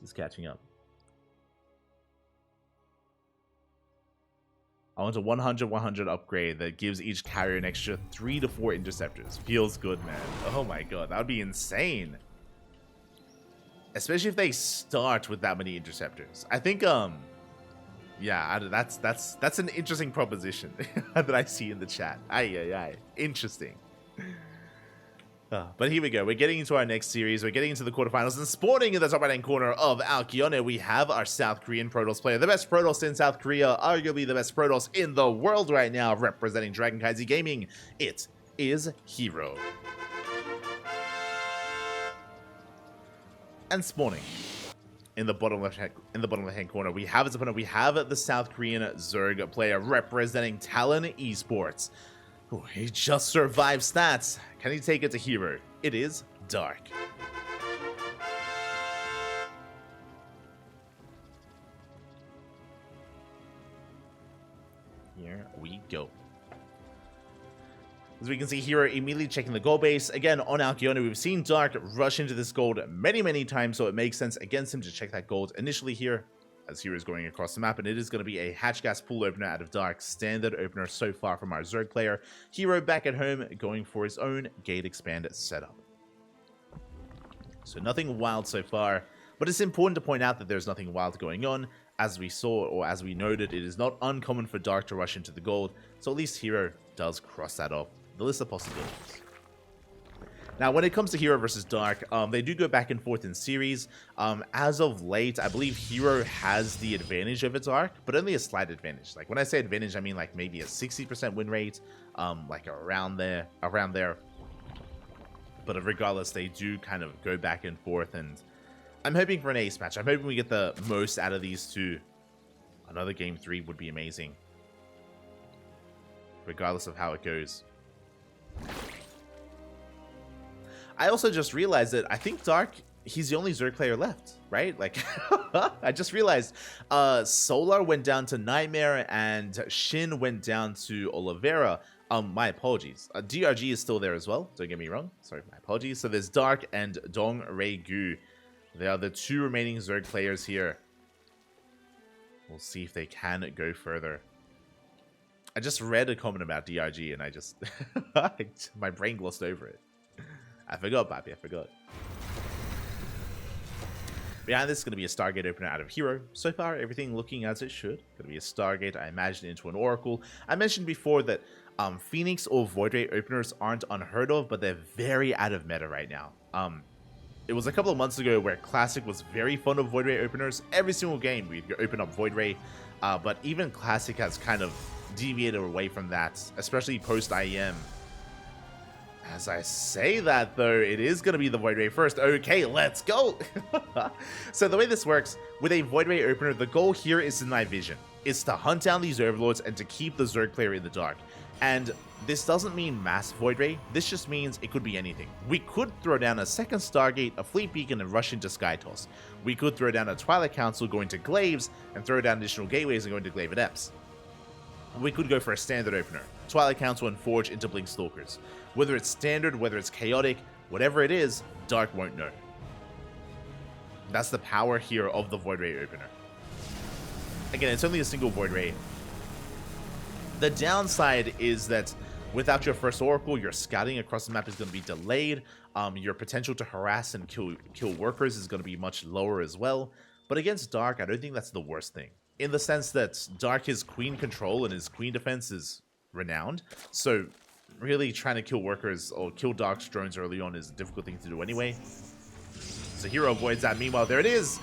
Just catching up. I want a 100-100 upgrade that gives each carrier an extra 3 to 4 interceptors. Feels good, man. Oh my god, that would be insane. Especially if they start with that many interceptors. I think, yeah, that's an interesting proposition that I see in the chat. Aye. Interesting. But here we go. We're getting into our next series. We're getting into the quarterfinals. And spawning in the top right-hand corner of Alkyone, we have our South Korean Protoss player. The best Protoss in South Korea. Arguably the best Protoss in the world right now. Representing CranKy Gaming. It is herO. And spawning in the bottom left hand corner, we have as opponent, we have the South Korean Zerg player representing Talon Esports. Ooh, he just survived stats. Can he take it to herO? It is Dark. Here we go. As we can see here, immediately checking the gold base. Again, on Alkyone, we've seen Dark rush into this gold many times, so it makes sense against him to check that gold initially here, as herO is going across the map, and it is going to be a hatch gas pool opener out of Dark. Standard opener so far from our Zerg player. herO back at home, going for his own gate expand setup. So nothing wild so far, but it's important to point out that there's nothing wild going on. As we saw, or as we noted, it is not uncommon for Dark to rush into the gold, so at least herO does cross that off the list of possibilities. Now, when it comes to herO versus Dark, they do go back and forth in series. As of late, I believe herO has the advantage over Dark, but only a slight advantage. Like, when I say advantage, I mean like maybe a 60% win rate, like around there. But regardless, they do kind of go back and forth, and I'm hoping for an ace match. I'm hoping we get the most out of these two. Another game 3 would be amazing, regardless of how it goes. I also just realized that I think Dark, he's the only Zerg player left, right? Like, I just realized Solar went down to Nightmare and Shin went down to Oliveira. My apologies. DRG is still there as well. Don't get me wrong. Sorry, my apologies. So there's Dark and Dong Rei Gu. They are the 2 remaining Zerg players here. We'll see if they can go further. I just read a comment about DRG and I just... my brain glossed over it. I forgot, Papi, I forgot. Behind this is going to be a Stargate opener out of herO. So far, everything looking as it should. Going to be a Stargate, I imagine, into an Oracle. I mentioned before that Phoenix or Void Ray openers aren't unheard of, but they're very out of meta right now. It was a couple of months ago where Classic was very fond of Void Ray openers. Every single game, we'd open up Void Ray. But even Classic has kind of deviated away from that, especially post-IEM. As I say that, though, it is going to be the Void Ray first. Okay, let's go! So the way this works, with a Void Ray opener, the goal here is to night vision. It's to hunt down these Overlords and to keep the Zerg player in the dark. And this doesn't mean mass Void Ray, this just means it could be anything. We could throw down a second Stargate, a Fleet Beacon, and rush into Sky Toss. We could throw down a Twilight Council, go into Glaives, and throw down additional gateways and go into Glaive Adepts. We could go for a standard opener, Twilight Council and Forge into Blink Stalkers. Whether it's standard, whether it's chaotic, whatever it is, Dark won't know. That's the power here of the Void Ray opener. Again, it's only a single Void Ray. The downside is that without your first Oracle, your scouting across the map is going to be delayed. Your potential to harass and kill workers is going to be much lower as well. But against Dark, I don't think that's the worst thing. In the sense that Dark, his Queen control and his Queen defense is renowned. So really trying to kill workers or kill Dark's drones early on is a difficult thing to do anyway. So herO avoids that. Meanwhile, there it is.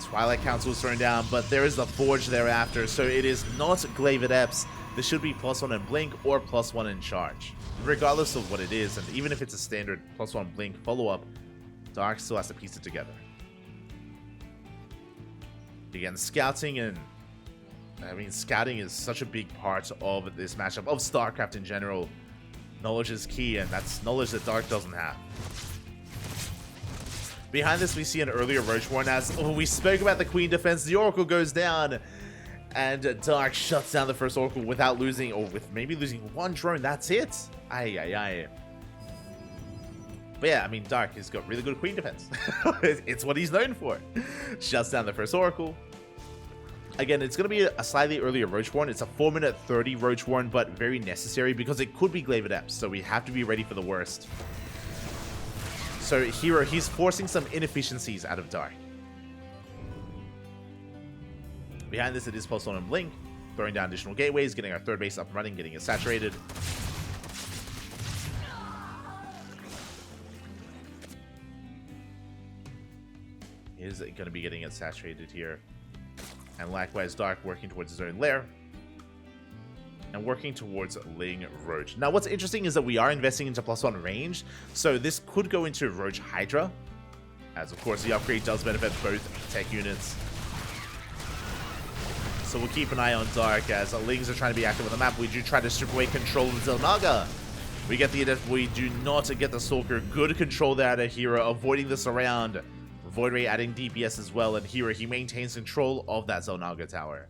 Twilight Council is thrown down, but there is the Forge thereafter. So it is not Glaive Adepts. This should be +1 in Blink or +1 in Charge. Regardless of what it is, and even if it's a standard +1 Blink follow-up, Dark still has to piece it together. Again, scouting and... I mean, scouting is such a big part of this matchup, of StarCraft in general. Knowledge is key, and that's knowledge that Dark doesn't have. Behind this, we see an earlier Roachborn as we spoke about the Queen defense. The Oracle goes down, and Dark shuts down the first Oracle without losing, or with maybe losing one drone. That's it. Aye, aye, aye. But yeah, I mean, Dark has got really good queen defense. It's what he's known for. Shuts down the first Oracle. Again, it's going to be a slightly earlier Roach Warren. It's a 4-minute 30 Roach Warren, but very necessary because it could be Glaive Adepts, so we have to be ready for the worst. So herO, he's forcing some inefficiencies out of Dark. Behind this, it is Pulse and Blink, throwing down additional gateways, getting our third base up and running, getting it saturated. Is going to be getting it saturated here. And likewise, Dark working towards his own lair. And working towards Ling Roach. Now, what's interesting is that we are investing into +1 range. So this could go into Roach Hydra. As, of course, the upgrade does benefit both tech units. So we'll keep an eye on Dark as Lings are trying to be active on the map. We do try to strip away control of Zelnaga. We do not get the Stalker. Good control there out of herO, avoiding the surround. Void Ray adding DPS as well, and herO, he maintains control of that Zelnaga tower.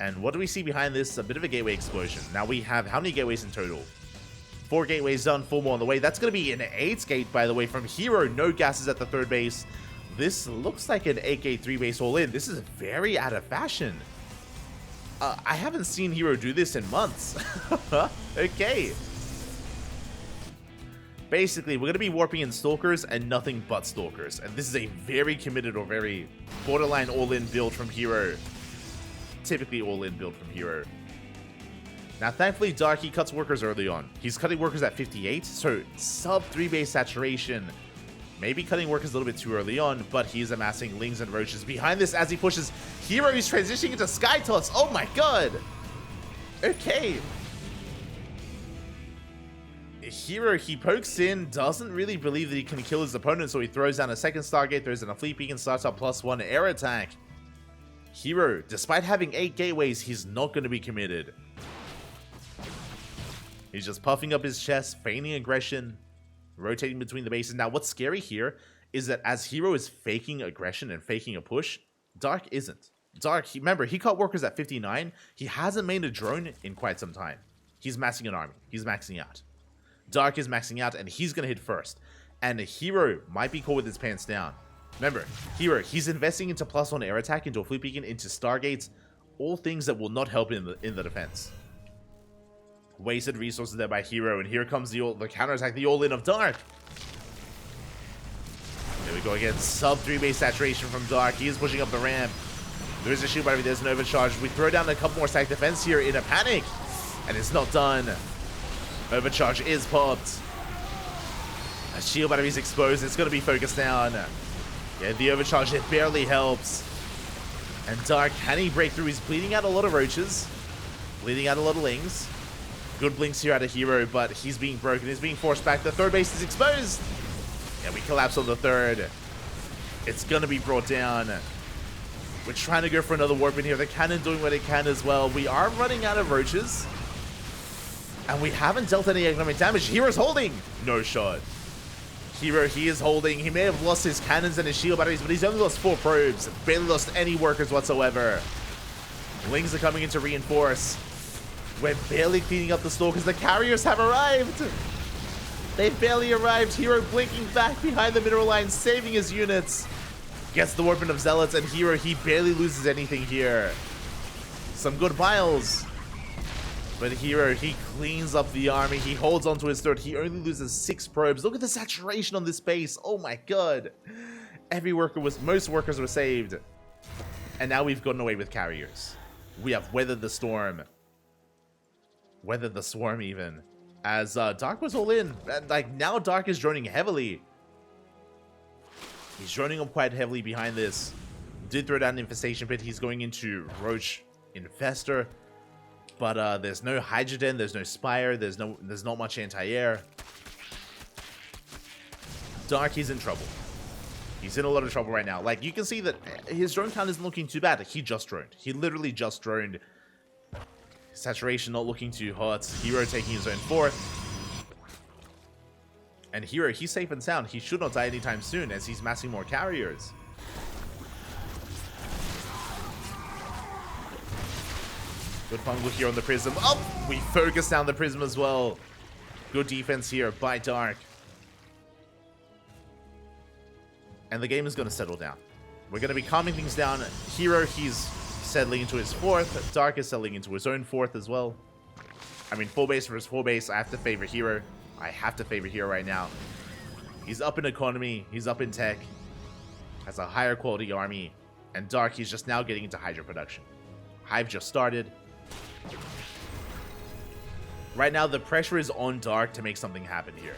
And what do we see behind this? A bit of a gateway explosion. Now we have how many gateways in total? 4 gateways done, 4 more on the way. That's going to be an 8th gate, by the way, from herO. No gases at the 3rd base. This looks like an 8-gate 3-base all-in. This is very out of fashion. I haven't seen herO do this in months. Okay. Basically, we're going to be warping in Stalkers and nothing but Stalkers. And this is a very committed or very borderline all-in build from herO. Typically all-in build from herO. Now, thankfully, Dark, he cuts workers early on. He's cutting workers at 58, so sub 3-base saturation. Maybe cutting workers a little bit too early on, but he's amassing Lings and Roaches behind this as he pushes herO. He's transitioning into Sky Toss. Oh my god! Okay. herO, he pokes in, doesn't really believe that he can kill his opponent, so he throws down a second Stargate, throws down a Fleet Beacon, starts up +1 air attack. herO, despite having 8 gateways, he's not going to be committed. He's just puffing up his chest, feigning aggression, rotating between the bases. Now, what's scary here is that as herO is faking aggression and faking a push, Dark isn't. Dark, remember, he caught workers at 59. He hasn't made a drone in quite some time. He's massing an army. He's maxing out. Dark is maxing out, and he's going to hit first. And herO might be caught with his pants down. Remember, herO, he's investing into +1 air attack, into a Fleet Beacon, into Stargates, all things that will not help in the defense. Wasted resources there by herO, and here comes the counterattack, the all-in of Dark. There we go again, sub 3-base saturation from Dark. He is pushing up the ramp. There is a shield battery, there's an overcharge. We throw down a couple more stack defense here in a panic, and it's not done. Overcharge is popped. A shield battery is exposed. It's going to be focused down. Yeah, the overcharge, it barely helps. And Dark, can he break through? He's bleeding out a lot of Roaches. Bleeding out a lot of Lings. Good blinks here out of herO, but he's being broken. He's being forced back. The 3rd base is exposed. Yeah, we collapse on the 3rd. It's going to be brought down. We're trying to go for another warp in here. The cannon doing what it can as well. We are running out of Roaches. And we haven't dealt any economic damage. herO's holding. No shot. herO, he is holding. He may have lost his cannons and his shield batteries, but he's only lost 4 probes. Barely lost any workers whatsoever. Lings are coming in to reinforce. We're barely cleaning up the Stalkers. The carriers have arrived. They've barely arrived. herO blinking back behind the mineral line, saving his units. Gets the warping of Zealots, and herO, he barely loses anything here. Some good piles. But herO, he cleans up the army. He holds onto his 3rd. He only loses 6 probes. Look at the saturation on this base. Oh my god. Most workers were saved. And now we've gotten away with carriers. We have weathered the storm. Weathered the swarm even. As Dark was all in. And, like, now Dark is droning heavily. He's droning up quite heavily behind this. Did throw down an Infestation Pit. He's going into Roach Infestor. But there's no Hydrogen, there's no Spire, there's not much anti-air. Dark, he's in trouble. He's in a lot of trouble right now. Like, you can see that his drone count isn't looking too bad. He just droned. He literally just droned. Saturation not looking too hot. herO taking his own 4th. And herO, he's safe and sound. He should not die anytime soon as he's massing more carriers. Good fungal here on the Prism. Oh, we focus down the Prism as well. Good defense here by Dark. and the game is going to settle down. We're going to be calming things down. herO, he's settling into his 4th. Dark is settling into his own 4th as well. I mean, full base versus full base. I have to favor herO. I have to favor herO right now. He's up in economy. He's up in tech. Has a higher quality army. And Dark, he's just now getting into Hydra production. Hive just started. Right now, the pressure is on Dark to make something happen here.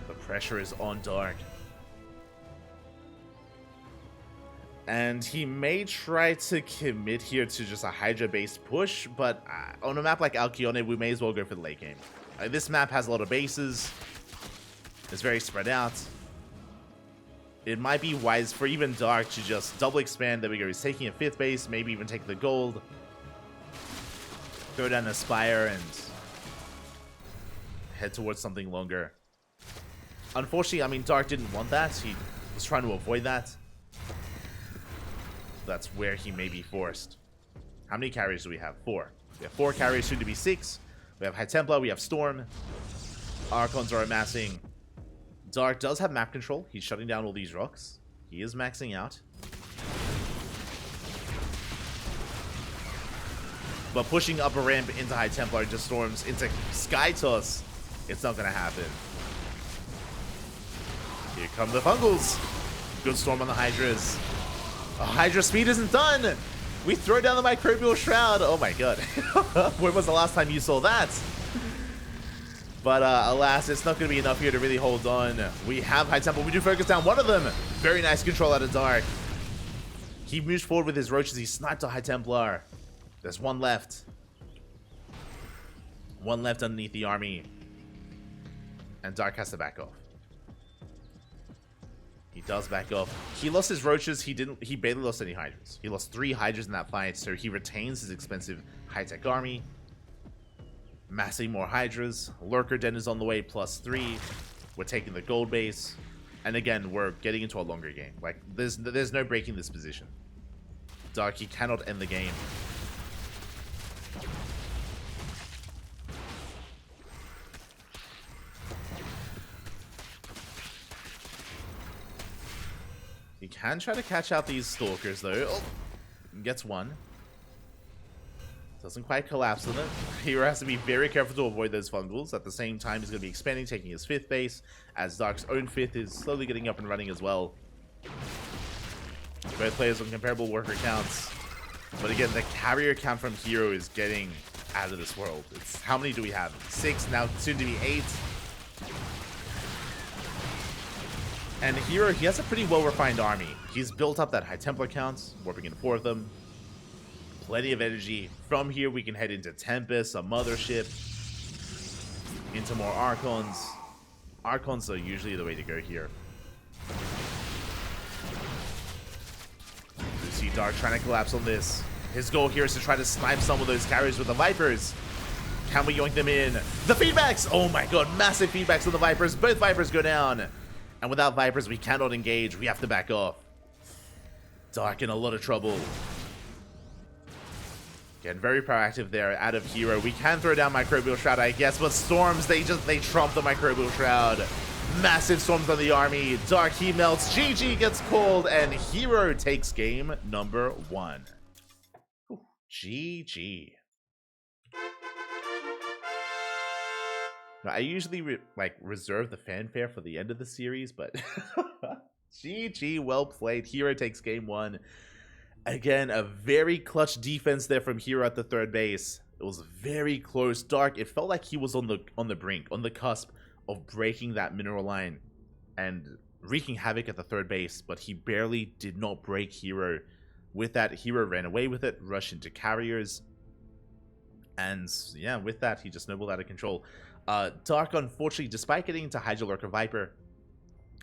The pressure is on Dark. And he may try to commit here to just a Hydra-based push, but on a map like Alcyone, we may as well go for the late game. This map has a lot of bases. It's very spread out. It might be wise for even Dark to just double expand. There we go. He's taking a 5th base, maybe even take the gold. Throw down a Spire and head towards something longer. Unfortunately, I mean, Dark didn't want that. He was trying to avoid that. That's where he may be forced. How many carriers do we have? 4. We have 4 carriers, soon to be 6. We have High Templar, we have Storm. Archons are amassing. Dark does have map control. He's shutting down all these rocks. He is maxing out. But pushing up a ramp into High Templar, into Storms, into Sky Toss, it's not going to happen. Here come the Fungals. Good Storm on the Hydras. Oh, Hydra speed isn't done. We throw down the Microbial Shroud. Oh my god. When was the last time you saw that? But alas, it's not going to be enough here to really hold on. We have High Temple. We do focus down one of them. Very nice control out of Dark. He moves forward with his roaches. He sniped a High Templar. There's one left. One left underneath the army. And Dark has to back off. He does back off. He lost his roaches. He barely lost any Hydras. He lost 3 Hydras in that fight, so he retains his expensive high-tech army. Massing more Hydras. Lurker Den is on the way, +3. We're taking the gold base. And again, we're getting into a longer game. Like, there's no breaking this position. Dark, he cannot end the game. He can try to catch out these Stalkers, though. Oh, gets one. Doesn't quite collapse on it. herO has to be very careful to avoid those Fungals. At the same time, he's going to be expanding, taking his 5th base, as Dark's own 5th is slowly getting up and running as well. Both players on comparable worker counts. But again, the carrier count from herO is getting out of this world. It's how many do we have? 6, now soon to be 8. And herO, he has a pretty well-refined army. He's built up that High Templar count, warping in 4 of them. Plenty of energy. From here, we can head into Tempest, a Mothership, into more Archons. Archons are usually the way to go here. You see Dark trying to collapse on this. His goal here is to try to snipe some of those carriers with the Vipers. Can we yoink them in? The feedbacks! Oh my god, massive feedbacks on the Vipers. Both Vipers go down. And without Vipers, we cannot engage. We have to back off. Dark in a lot of trouble. Again, very proactive there out of herO. We can throw down Microbial Shroud, I guess, but Storms, they trump the Microbial Shroud. Massive Storms on the army. Dark, he melts. GG gets called, and herO takes game number 1. Ooh, GG. Now, I usually reserve the fanfare for the end of the series, but GG, well played. herO takes game 1. Again, a very clutch defense there from herO at the 3rd base. It was very close. Dark, it felt like he was on the brink, on the cusp of breaking that mineral line and wreaking havoc at the 3rd base, but he barely did not break herO. With that, herO ran away with it, rushed into carriers, and yeah, with that, he just snowballed out of control. Dark, unfortunately, despite getting into Hydra Lurker Viper,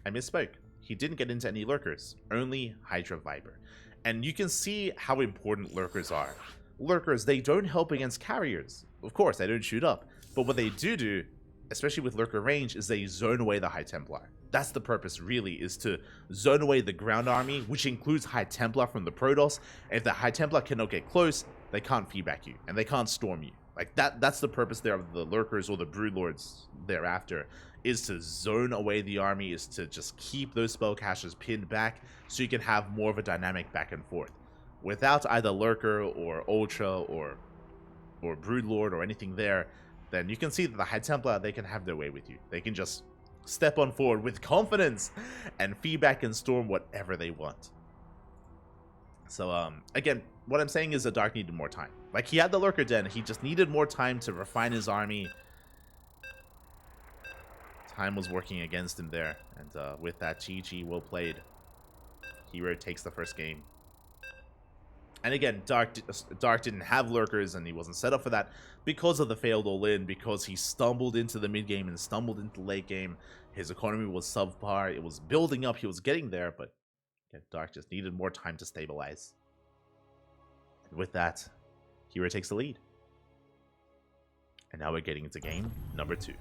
I misspoke. He didn't get into any Lurkers, only Hydra Viper. And you can see how important Lurkers are. Lurkers, they don't help against carriers. Of course, they don't shoot up. But what they do, especially with Lurker range, is they zone away the High Templar. That's the purpose, really, is to zone away the ground army, which includes High Templar from the Protoss. And if the High Templar cannot get close, they can't feedback you, and they can't storm you. Like that's the purpose there of the lurkers or the broodlords thereafter, is to zone away the army, is to just keep those spell casters pinned back so you can have more of a dynamic back and forth. Without either lurker or ultra or broodlord or anything there, then you can see that the High Templar, they can have their way with you. They can just step on forward with confidence and feedback and storm whatever they want. So again, what I'm saying is that Dark needed more time. Like, he had the lurker den, he just needed more time to refine his army. Time was working against him there, and with that, GG, well played. herO takes the first game. And again, Dark didn't have lurkers, and he wasn't set up for that because of the failed all-in, because he stumbled into the mid-game and stumbled into the late game. His economy was subpar, it was building up, he was getting there, but again, Dark just needed more time to stabilize. And with that, herO takes the lead. And now we're getting into game number 2.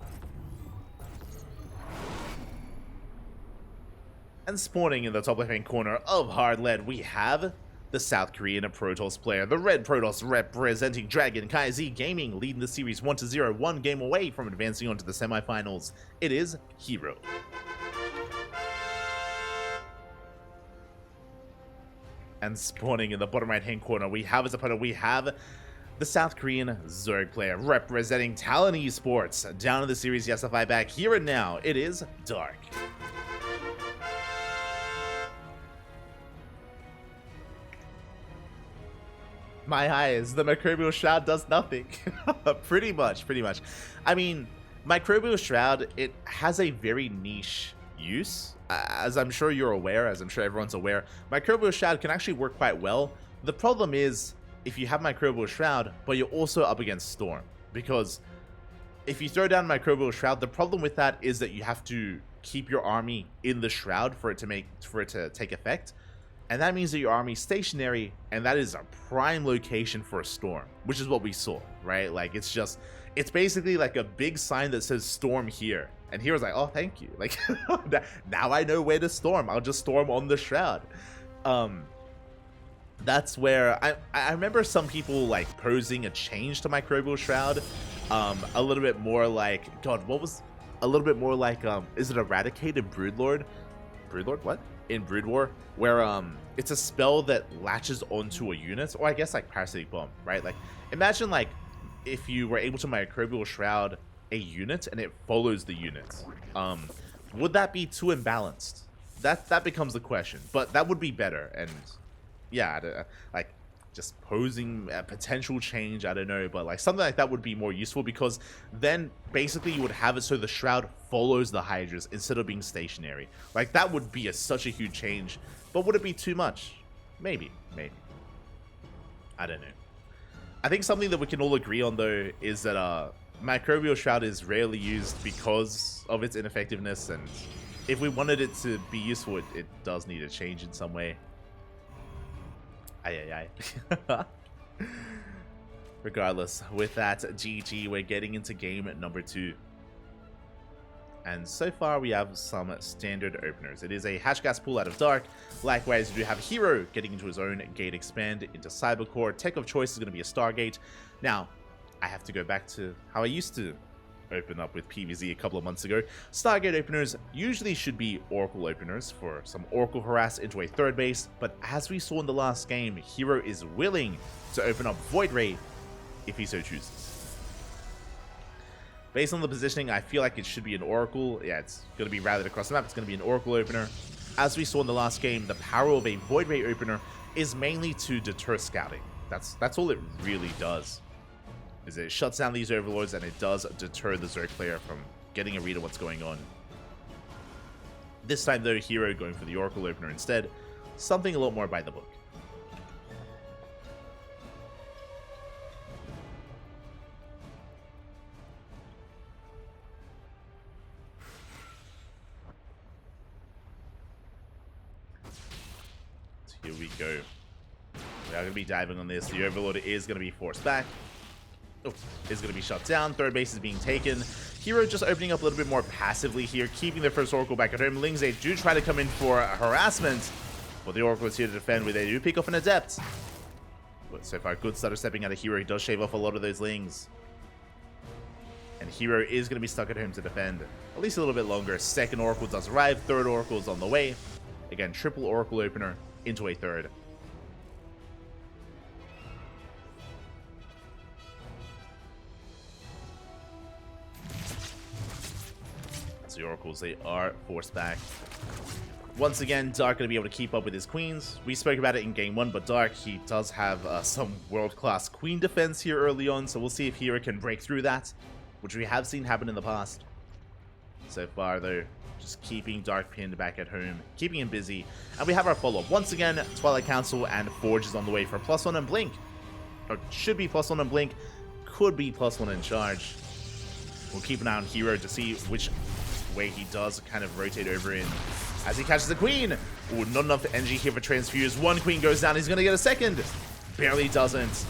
And spawning in the top left-hand corner of hard lead, we have the South Korean Protoss player, the Red Protoss representing CranKy Gaming, leading the series 1-0, one game away from advancing on to the semifinals. It is herO. And spawning in the bottom right-hand corner, we have as opponent, we have the South Korean Zerg player representing Talon Esports. Down in the series, YesFi back here and now, it is Dark. My eyes, the Microbial Shroud does nothing. pretty much. I mean, Microbial Shroud, it has a very niche use. As I'm sure you're aware, as I'm sure everyone's aware, Microbial Shroud can actually work quite well. The problem is, if you have Microbial Shroud, but you're also up against Storm. Because if you throw down Microbial Shroud, the problem with that is that you have to keep your army in the Shroud for it to take effect. And that means that your army's stationary, and that is a prime location for a storm, which is what we saw, right? Like, it's basically like a big sign that says storm here. And here was like, oh, thank you. Like, now I know where to storm. I'll just storm on the Shroud. That's where I remember some people like posing a change to Microbial Shroud. A little bit more like, God, what was a little bit more like, is it Eradicated Broodlord? Broodlord, what? In Brood War, where it's a spell that latches onto a unit, or I guess like Parasitic Bomb, right? Like, imagine like if you were able to Microbial Shroud a unit and it follows the unit. Would that be too imbalanced? That becomes the question, but that would be better. And yeah, like just posing a potential change, I don't know, but like something like that would be more useful, because then basically you would have it so the Shroud follows the Hydras instead of being stationary. Like, that would be such a huge change, but would it be too much? Maybe. I don't know. I think something that we can all agree on though is that Microbial Shroud is rarely used because of its ineffectiveness, and if we wanted it to be useful, it does need a change in some way. Aye. Regardless, with that, GG, we're getting into game number 2. And so far, we have some standard openers. It is a Hashgas pool out of Dark. Likewise, we do have herO getting into his own Gate Expand into Cybercore. Tech of choice is going to be a Stargate. Now, I have to go back to how I used to open up with PvZ a couple of months ago. Stargate openers usually should be Oracle openers for some Oracle harass into a third base, but as we saw in the last game, herO is willing to open up Void Ray if he so chooses. Based on the positioning, I feel like it should be an Oracle. Yeah, it's going to be routed across the map. It's going to be an Oracle opener. As we saw in the last game, the power of a Void Ray opener is mainly to deter scouting. That's all it really does. Is it shuts down these overlords, and it does deter the Zerg player from getting a read of what's going on. This time though, herO going for the Oracle opener instead, something a lot more by the book. So here we go. We are going to be diving on this. The overlord is going to be forced back. Oh, is going to be shut down. Third base is being taken. herO just opening up a little bit more passively here, keeping their first Oracle back at home. Lings, they do try to come in for harassment, but the Oracle is here to defend, where they do pick off an Adept. But so far, good stutter stepping out of herO. He does shave off a lot of those Lings. And herO is going to be stuck at home to defend at least a little bit longer. Second Oracle does arrive. Third Oracle is on the way. Again, triple Oracle opener into a third. The Oracles, they are forced back. Once again, Dark going to be able to keep up with his queens. We spoke about it in game 1, but Dark, he does have some world-class queen defense here early on, so we'll see if herO can break through that, which we have seen happen in the past. So far, though, just keeping Dark pinned back at home, keeping him busy. And we have our follow-up. Once again, Twilight Council and Forge is on the way for +1 and Blink. Or should be +1 and Blink, could be +1 in Charge. We'll keep an eye on herO to see which way he does kind of rotate over in as he catches the queen. Ooh, not enough energy here for transfuse. One queen goes down. He's gonna get a second. Barely doesn't.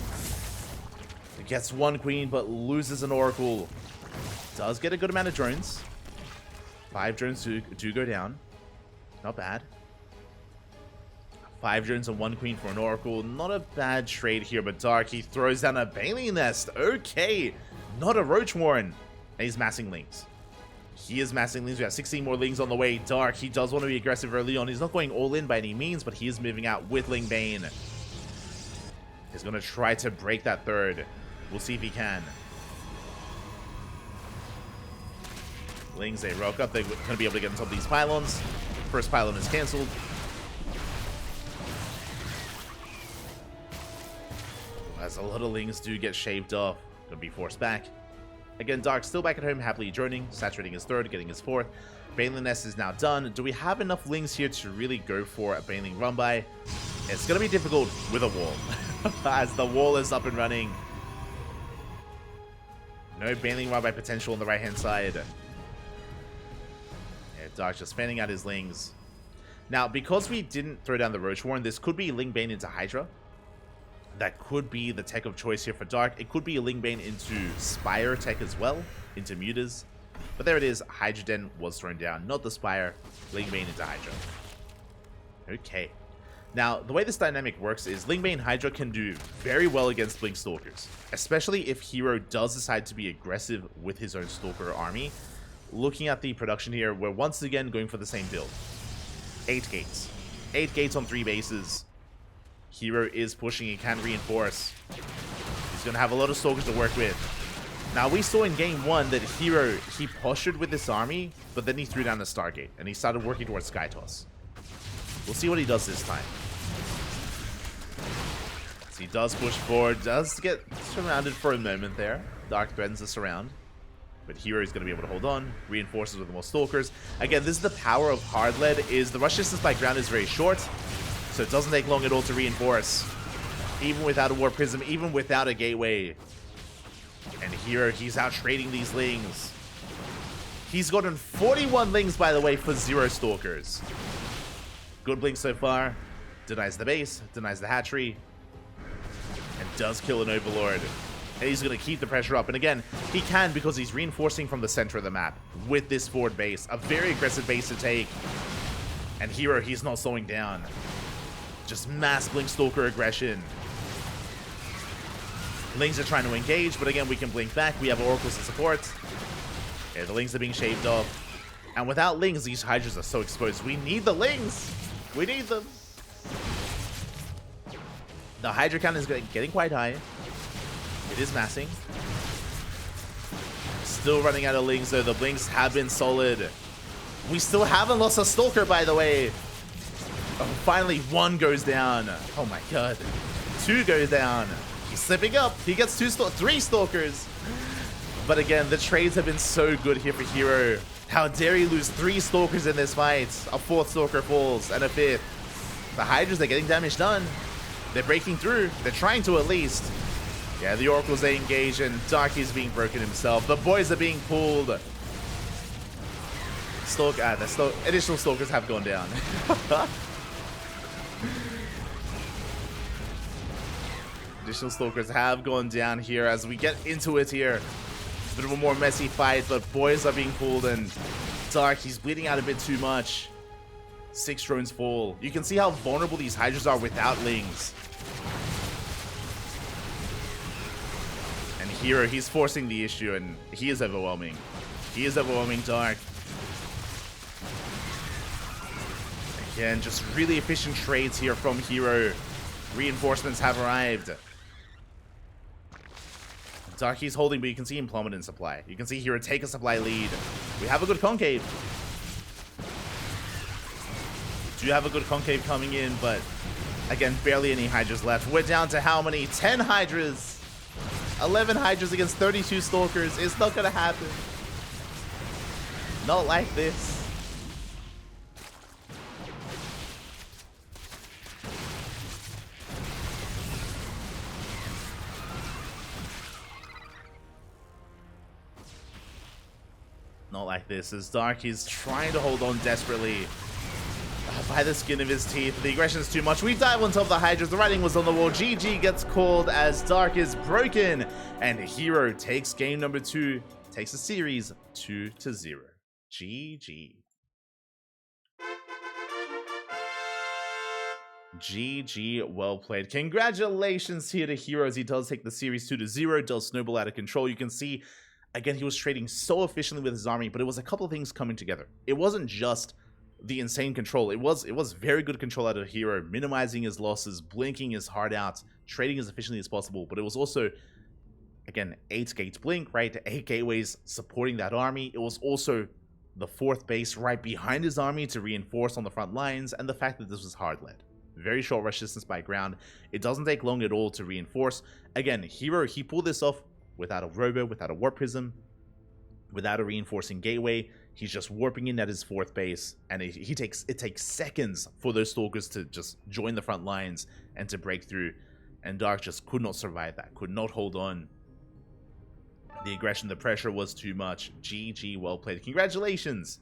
He gets one queen but loses an oracle. Does get a good amount of drones. 5 drones do go down. Not bad. 5 drones and 1 queen for an oracle. Not a bad trade here, but Dark, he throws down a Bailey Nest. Okay, not a Roach Warren. And he's massing Lings. He is massing Lings. We have 16 more Lings on the way. Dark, he does want to be aggressive early on. He's not going all in by any means, but he is moving out with Ling Bane. He's going to try to break that third. We'll see if he can. Lings, they rock up. They're going to be able to get on top of these pylons. First pylon is cancelled. As a lot of Lings do get shaved off. Going to be forced back. Again, Dark still back at home, happily droning, saturating his third, getting his fourth. Baneling Nest is now done. Do we have enough Lings here to really go for a Baneling run by? It's going to be difficult with a wall, as the wall is up and running. No Baneling run by potential on the right-hand side. Yeah, Dark just fanning out his Lings. Now, because we didn't throw down the Roach Warren, this could be Ling Bane into Hydra. That could be the tech of choice here for Dark. It could be a Ling Bane into Spire tech as well, into Mutas. But there it is. Hydra Den was thrown down, not the Spire. Ling Bane into Hydra. Okay. Now, the way this dynamic works is Ling Bane Hydra can do very well against Blink Stalkers, especially if herO does decide to be aggressive with his own Stalker army. Looking at the production here, we're once again going for the same build. 8 gates. 8 gates on 3 bases. herO is pushing, he can reinforce. He's going to have a lot of Stalkers to work with. Now, we saw in game 1 that herO, he postured with this army, but then he threw down the Stargate, and he started working towards Sky Toss. We'll see what he does this time. So he does push forward, does get surrounded for a moment there. Dark threatens the surround. But herO is going to be able to hold on, reinforces with more Stalkers. Again, this is the power of hard lead, is the rush distance by ground is very short. So it doesn't take long at all to reinforce. Even without a War Prism, even without a Gateway. And herO, he's out trading these Lings. He's gotten 41 Lings, by the way, for 0 Stalkers. Good Blink so far. Denies the base, denies the hatchery. And does kill an Overlord. And he's going to keep the pressure up. And again, he can because he's reinforcing from the center of the map with this forward base. A very aggressive base to take. And herO, he's not slowing down. Just mass Blink Stalker aggression. Lings are trying to engage, but again, we can blink back. We have Oracles to support. Yeah, the Lings are being shaved off. And without Lings, these Hydras are so exposed. We need the Lings. We need them. The Hydra count is getting quite high. It is massing. Still running out of Lings, though. The Blinks have been solid. We still haven't lost a Stalker, by the way. Oh, finally, 1 goes down. Oh my god. 2 goes down. He's slipping up. He gets 3 Stalkers. But again, the trades have been so good here for herO. How dare he lose 3 Stalkers in this fight? A 4th Stalker falls, and a 5th. The Hydras, they're getting damage done. They're breaking through. They're trying to at least. Yeah, the Oracles, they engage, and Darky's being broken himself. The boys are being pulled. The additional Stalkers have gone down. Additional Stalkers have gone down here as we get into it here. A bit of a more messy fight, but boys are being pulled, and Dark, he's bleeding out a bit too much. 6 drones fall. You can see how vulnerable these Hydras are without Lings. And herO, he's forcing the issue, and he is overwhelming. He is overwhelming Dark. Again, just really efficient trades here from herO. Reinforcements have arrived. Dark, he's holding, but you can see him plummet in supply. You can see herO take a supply lead. We have a good concave. Do have a good concave coming in, but again, barely any Hydras left. We're down to how many? 10 Hydras. 11 Hydras against 32 Stalkers. It's not gonna happen. Not like this. Not like this, as Dark is trying to hold on desperately by the skin of his teeth. The aggression is too much. We dive on top of the Hydras. The writing was on the wall. GG gets called as Dark is broken, and herO takes game number 2, takes the series 2-0. GG. GG, well played. Congratulations here to herO as he does take the series 2-0, does snowball out of control. You can see, again, he was trading so efficiently with his army, but it was a couple of things coming together. It wasn't just the insane control. It was very good control out of herO, minimizing his losses, blinking his heart out, trading as efficiently as possible. But it was also, again, 8 gates blink, right? 8 gateways supporting that army. It was also the 4th base right behind his army to reinforce on the front lines, and the fact that this was hard led. Very short rush distance by ground. It doesn't take long at all to reinforce. Again, herO, he pulled this off without a robo, without a warp prism, without a reinforcing gateway. He's just warping in at his 4th base, and it takes seconds for those Stalkers to just join the front lines and to break through, and Dark just could not survive that, could not hold on. The aggression, the pressure was too much. GG, well played. Congratulations.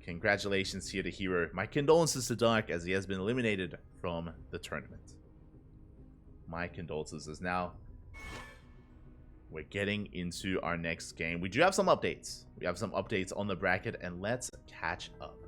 Congratulations here to herO. My condolences to Dark as he has been eliminated from the tournament. My condolences, as now we're getting into our next game. We do have some updates. We have some updates on the bracket, and let's catch up.